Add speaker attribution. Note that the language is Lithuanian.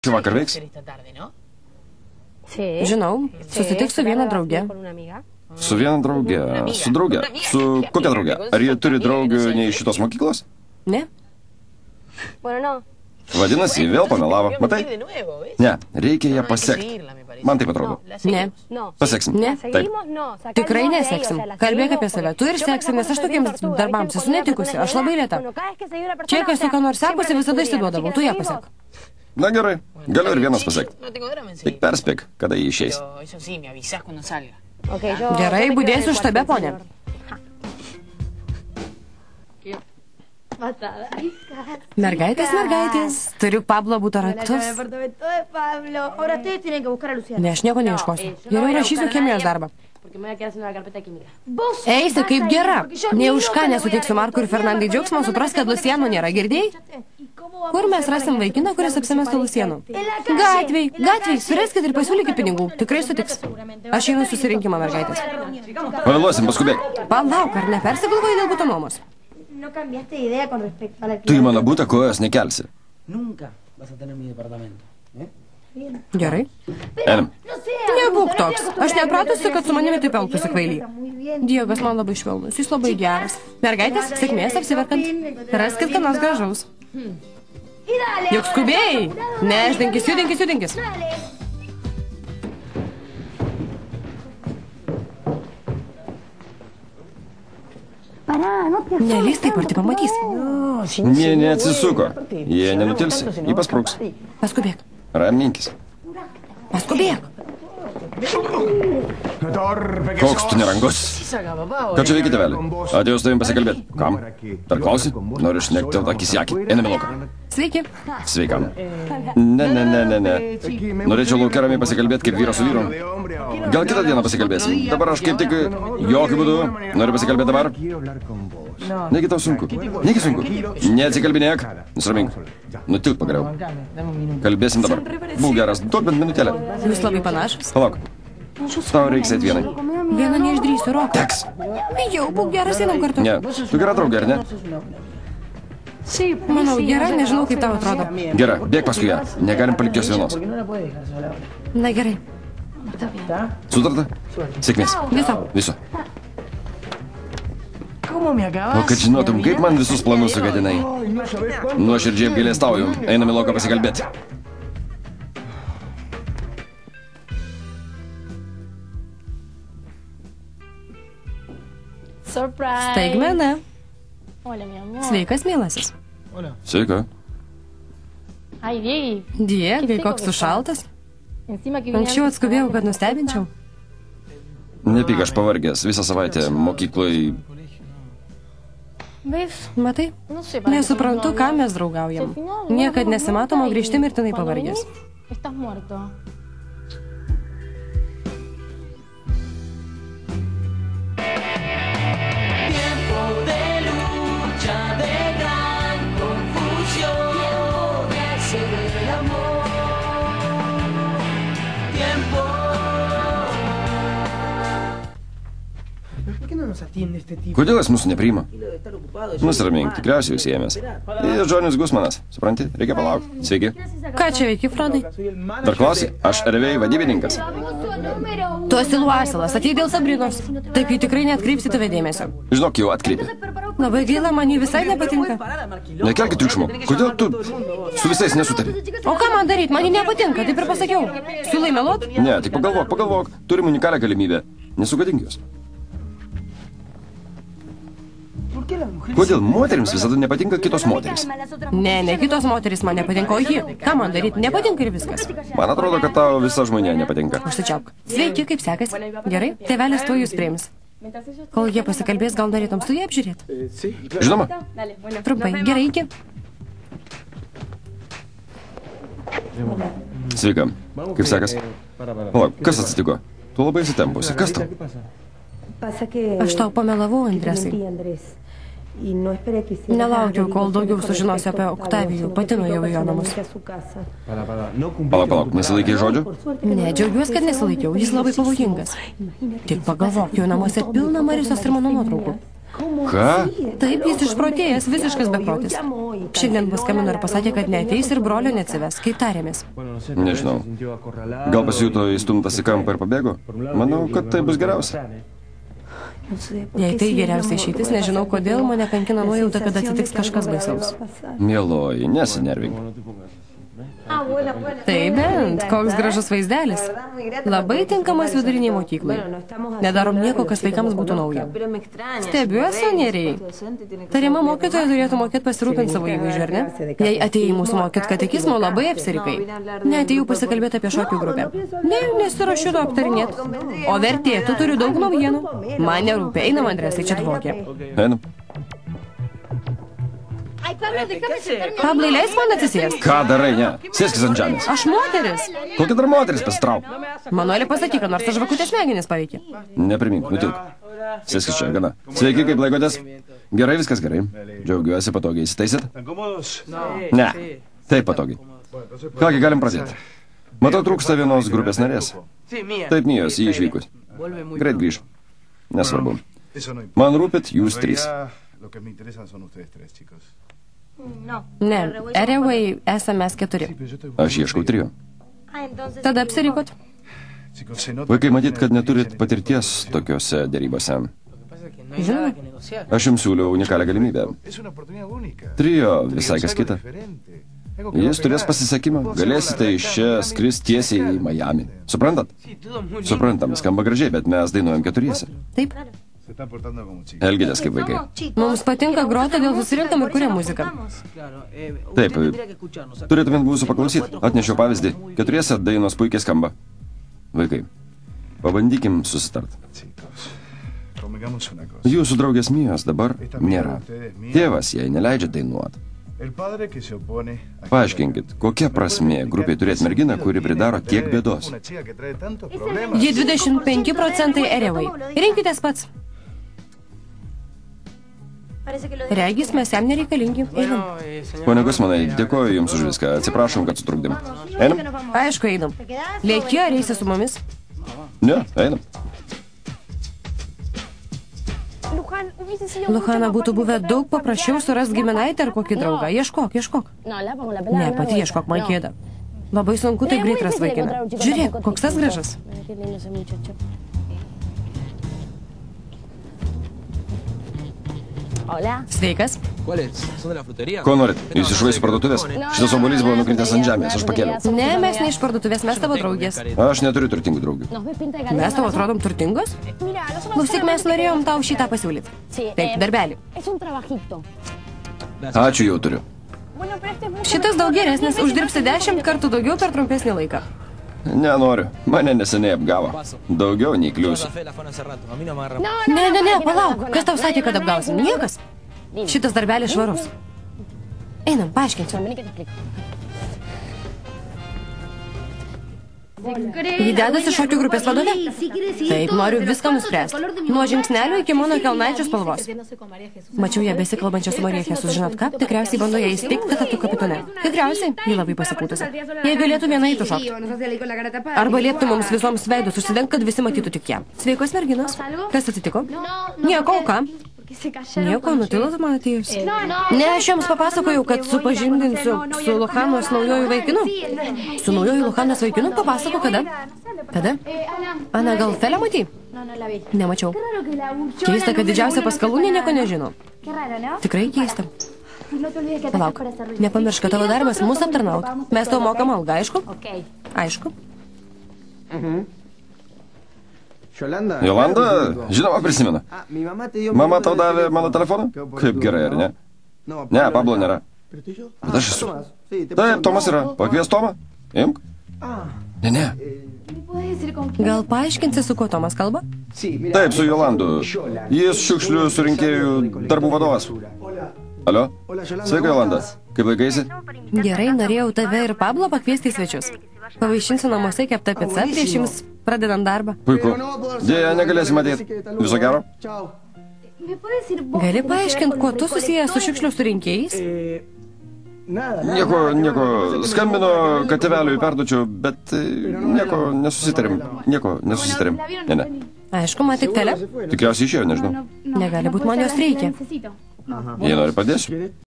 Speaker 1: Šį vakar veiks?
Speaker 2: Žinau, susitiks su viena drauge.
Speaker 1: Su viena drauge? Su drauge? Su kokia drauge? Ar jie turi draugių ne iš šitos mokyklos?
Speaker 2: Ne.
Speaker 1: Vadinasi, vėl pamelavo. Matai? Ne, reikia ją pasekti. Man taip atrodo.
Speaker 2: Ne.
Speaker 1: Paseksim.
Speaker 2: Ne.
Speaker 1: Taip.
Speaker 2: Tikrai neseksim. Kalbėk apie save. Tu ir seksim, nes aš tokiems darbams esu netikusi. Aš labai lėta. Čia, kai su ką nors sekusi, visada išsiduodavau. Tu ją pasek.
Speaker 1: Na gerai, galiu ir vienas pasekti. Tik perspėk, kada jį išeis.
Speaker 2: Gerai, budėsiu štabe, ponė. Mergaitės, mergaitės. Turiu Pablo buto raktus. Ne, aš nieko neieškosiu. Geriau rašysiu chemijos darbą. Eisi kaip gera. Nei už ką nesutiksiu Markui ir Fernandai džiaugsmo, supras, kad Luciano nėra, girdėjai? Kur mes rasim vaikiną, kuris apsimestų Lucianu? Gatvėj, sureskit ir pasiūlykit pinigų. Tikrai sutiks. Aš einu susirinkimą, mergaitės.
Speaker 1: Pavėluosim, paskubėk.
Speaker 2: Palauk, ar nepersigalvoji dėl buto nuomos?
Speaker 1: Tu į mano butą kojos nekelsi.
Speaker 2: Gerai.
Speaker 1: Einam.
Speaker 2: Nebūk toks. Aš nepratusi, kad su manimi taip elgtųsi kvaily. Diegas man labai švelnus, jis labai geras. Mergaitės, sėkmės apsiverkant. Raskit ką nors gražaus. Juk skubėjai. Judinkis. Nelys taip arti pamatys.
Speaker 1: Jie neatsisuko. Jie nenutilsi. Jį paspruks.
Speaker 2: Paskubėk.
Speaker 1: Raminkis.
Speaker 2: Paskubėk.
Speaker 1: Koks tu nerangus? Ką čia veikia, tėvelį? Atėjau su tavim pasikalbėti. Kam? Dar klausi? Noriu šnekti akis į akį. Einame lauką.
Speaker 2: Sveiki.
Speaker 1: Sveikam. Ne. Norėčiau lauke ramiai pasikalbėti kaip vyras su vyru. Gal kitą dieną pasikalbėsim. Dabar aš kaip tik jokių būdų. Noriu pasikalbėti dabar. Negi tau sunku. Neatsikalbinėk. Nusiramink. Nutilk pagaliau. Kalbėsim dabar. Būk geras. Duok bent minutėlę.
Speaker 2: Jūs labai panašus.
Speaker 1: Palauk. Tau reiks eit vienai.
Speaker 2: Vieną neišdrįsiu, Roko.
Speaker 1: Teks.
Speaker 2: Jau, būk geras, einam kartu.
Speaker 1: Ne. Tu gera draugė, ar ne?
Speaker 2: Manau, gera, nežinau, kaip tau atrodo.
Speaker 1: Gera, bėk paskui ją. Negalim palikti jos vienos.
Speaker 2: Na gerai.
Speaker 1: Sutarta? Sėkmės. Viso. O kad žinotum, kaip man visus planus sugadinai. Nuoširdžiai apgailestauju. Einam į lauką pasikalbėti. Staigmena. Sveikas, mielasis. Sveika. Diegai, koks tu šaltas. Anksčiau atskubėjau, kad nustebinčiau. Nepyk, aš pavargęs. Visą savaitę mokykloj. Matai? Nesuprantu, ką mes draugaujam. Niekad nesimatom, o grįžti mirtinai pavargęs. Kodėl jis mūsų nepriima? Nusiramink, tikriausiai jūs ėmės. Ir Džonis Gusmanas, supranti, reikia palaukti. Sveiki. Ką čia veiki, Frodai? Dar klausi, aš RVI vadybininkas.
Speaker 2: Tu esi Luasilas, atėjai dėl Sabrinos. Taip, jį tikrai neatkreipsi tave dėmesio.
Speaker 1: Žinok, jau atkreipė.
Speaker 2: Labai gaila, man jį visai nepatinka.
Speaker 1: Nekelkit triukšmo. Kodėl tu su visais nesutari?
Speaker 2: O ką man daryti? Man jį nepatinka, taip ir pasakiau. Siūlai meluot?
Speaker 1: Ne, tik pagalvok. Turim unikalią galimybę. Nesugadink jos. Kodėl moterims visada nepatinka kitos moteris?
Speaker 2: Ne kitos moteris man nepatinka, o ji. Ką man daryti? Nepatinka ir viskas.
Speaker 1: Man atrodo, kad tau visa žmonė nepatinka.
Speaker 2: Užsičiaupk. Sveiki, kaip sekasi? Gerai, tėvelis tuo jūs priims. Kol jie pasikalbės, gal norėtum studiją apžiūrėti?
Speaker 1: Žinoma.
Speaker 2: Trumpai, gerai, iki.
Speaker 1: Sveika. Kaip sekas? Palauk, kas atsitiko? Tu labai įsitempusi. Kas tau?
Speaker 2: Aš tau pamelavau, Andresai. Nelaukiau, kol daugiau sužinosiu apie Oktavijų. Pati nuėjau į jo namus.
Speaker 1: Palauk, nesilaikiai žodžių?
Speaker 2: Ne, džiaugiuosi, kad nesilaikiau. Jis labai pavojingas. Tik pagalvok, jo namuose pilna Marisos ir mano nuotraukų.
Speaker 1: Ką?
Speaker 2: Taip, jis išprotėjęs, visiškas beprotis. Šiandien paskambino ir pasakė, kad neateis ir brolio neatsives, kaip tarėmės.
Speaker 1: Nežinau. Gal pasijuto įstumtas į kampą ir pabėgo? Manau, kad tai bus geriausia.
Speaker 2: Jei tai geriausia išeitis, nežinau, kodėl mane kankina nuojauta, kad atsitiks kažkas baisaus.
Speaker 1: Mieloji, nesinervink.
Speaker 2: Tai bent, koks gražus vaizdelis. Labai tinkamas viduriniai mokyklai. Nedarom nieko, kas vaikams būtų nauja. Stebiuosi, neriai. Tariama mokytoja turėtų mokėti pasirūpinti savo įvaizdžiu, ar ne? Jei atėjai mūsų mokėti katekizmo, labai apsirikai. Neatėjau pasikalbėti apie šokių grupę. Ne, nesiruošiu to aptarinėti. O vertėtų turiu daug naujienų. Man nerūpia, einam, Andresai, čia dvokė.
Speaker 1: Einam.
Speaker 2: Pablai, leis man atsisės?
Speaker 1: Ką darai, ne? Sėskis ant žemės.
Speaker 2: Aš moteris.
Speaker 1: Kokia dar moteris pasitrauk?
Speaker 2: Manuelį pasakyk, nors aš žvakutės smegenis paveikė.
Speaker 1: Neprimink, nutilk. Sėskis čia, gana. Sveiki, kaip laikotės? Gerai, viskas gerai. Džiaugiuosi, patogiai įsitaisit? Ne, taip patogiai. Kągi, galim pradėti. Matau, trūksta vienos grupės narės. Taip, Mijos, jį išvykus. Greit grįž. Nesvarbu. Man rūpit jūs trys.
Speaker 2: Ne, Erevai esame mes 4.
Speaker 1: Aš ieškau trio.
Speaker 2: Tada apsirikot.
Speaker 1: Vaikai, matyt, kad neturit patirties tokiuose dėrybose.
Speaker 2: Žinoma.
Speaker 1: Aš jums siūliau unikalią galimybę. Trio visai kas kita. Jis turės pasisekimą. Galėsite iš čia skristi tiesiai į Miami. Suprantat? Suprantam, skamba gražiai, bet mes dainuojam 4.
Speaker 2: Taip.
Speaker 1: Elgitės kaip vaikai.
Speaker 2: Mums patinka groti, todėl susirinktam ir kuriam muziką.
Speaker 1: Taip, turėtumėt mūsų paklausyti. Atnešiau pavyzdį. 4 dainos puikiai skamba. Vaikai, pabandykim susitart. Jūsų draugės Mijos dabar nėra. Tėvas jai neleidžia dainuoti. Paaiškinkit, kokia prasmė grupiai turėti merginą, kuri pridaro tiek bėdos?
Speaker 2: Ji 25% Erevai. Rinkitės pats. Regis, mes jam nereikalingi. Einam.
Speaker 1: Pone Gusmanai, dėkoju jums už viską. Atsiprašom, kad sutrukdėm. Einam?
Speaker 2: Aišku, einam. Lėkė, ar eisi su mumis?
Speaker 1: Ne, einam.
Speaker 2: Luhana, būtų buvę daug paprasčiau surast giminaitę ar kokį draugą. Ieškok, ieškok. Ne, pati ieškok, man kėda. Labai sunku taip greit ras vaikiną. Žiūrėk, koks tas gražus. Sveikas.
Speaker 1: Ko norit? Jūs iš vaisių parduotuvės? Šitas obuolys buvo nukritęs ant žemės, aš pakėliau.
Speaker 2: Ne, mes ne iš parduotuvės, mes tavo draugės.
Speaker 1: Aš neturiu turtingų draugių.
Speaker 2: Mes tavo atrodom turtingos? Klausyk, mes norėjom tau šitą pasiūlyti. Taip, darbelį.
Speaker 1: Ačiū, jau turiu.
Speaker 2: Šitas daug geresnis, uždirbsi 10 kartų daugiau per trumpesnį laiką.
Speaker 1: Nenoriu, mane neseniai apgavo. Daugiau nei kliūsiu.
Speaker 2: Ne, palauk, kas tau sakė, kad apgausim? Niekas. Šitas darbelis švarus. Einam, paaiškinsiu. Ji dedasi šokių grupės vadove? Taip, noriu viską nuspręsti. Nuo žingsnelio iki mano kelnaičių spalvos. Mačiau ją besikalbančią su Marija Jesus, žinot ką? Tikriausiai bando ją įsteigti taptų kapitone. Tikriausiai, ji labai pasipūtusi. Jei galėtų viena eitų šokti. Arba lieptų mums visoms veidus užsidengti, kad visi matytų tik ją. Sveikos merginos. Kas atsitiko? Nieko, ką? Nieko, nutilot man atėjus. Ne, aš jums papasakojau, kad supažindinsiu su Luhanos naujojų vaikinu. Su naujojų Luhanos vaikinu papasako kada? Kada? Ana, gal Felę matei? Nemačiau. Keista, kad didžiausia paskalūnė nieko nežino. Tikrai keista. Palauk, nepamiršk, kad tavo darbas mūsų aptarnaut. Mes tau mokam algą, aišku? Aišku.
Speaker 1: Jolanda, žinoma, prisimenu. Mama tau davė mano telefoną? Kaip gerai, ar ne? Ne, Pablo nėra. Bet aš esu. Taip, Tomas yra. Pakvies Tomą. Imk. Ne.
Speaker 2: Gal paaiškinsi, su kuo Tomas kalba?
Speaker 1: Taip, su Jolandu. Jis šiukšlių surinkėjų darbų vadovas. Alio? Sveika, Jolanda. Kaip laikaisi?
Speaker 2: Gerai, norėjau tave ir Pablo pakviesti į svečius. Pavaišinsiu namuose keptą picą prieš jums pradedant darbą.
Speaker 1: Puiku. Dėja, negalėsim ateit. Viso gero?
Speaker 2: Gali paaiškinti, kuo tu susijęs su šiukšlių surinkėjais?
Speaker 1: Nieko. Skambino, kad tėveliui perdučiau, bet nieko nesusitarim. Ne.
Speaker 2: Aišku, matyk tele?
Speaker 1: Tikriausiai išėjo, nežinau.
Speaker 2: Negali būti, man jos reikia.
Speaker 1: Jei nori padėsiu.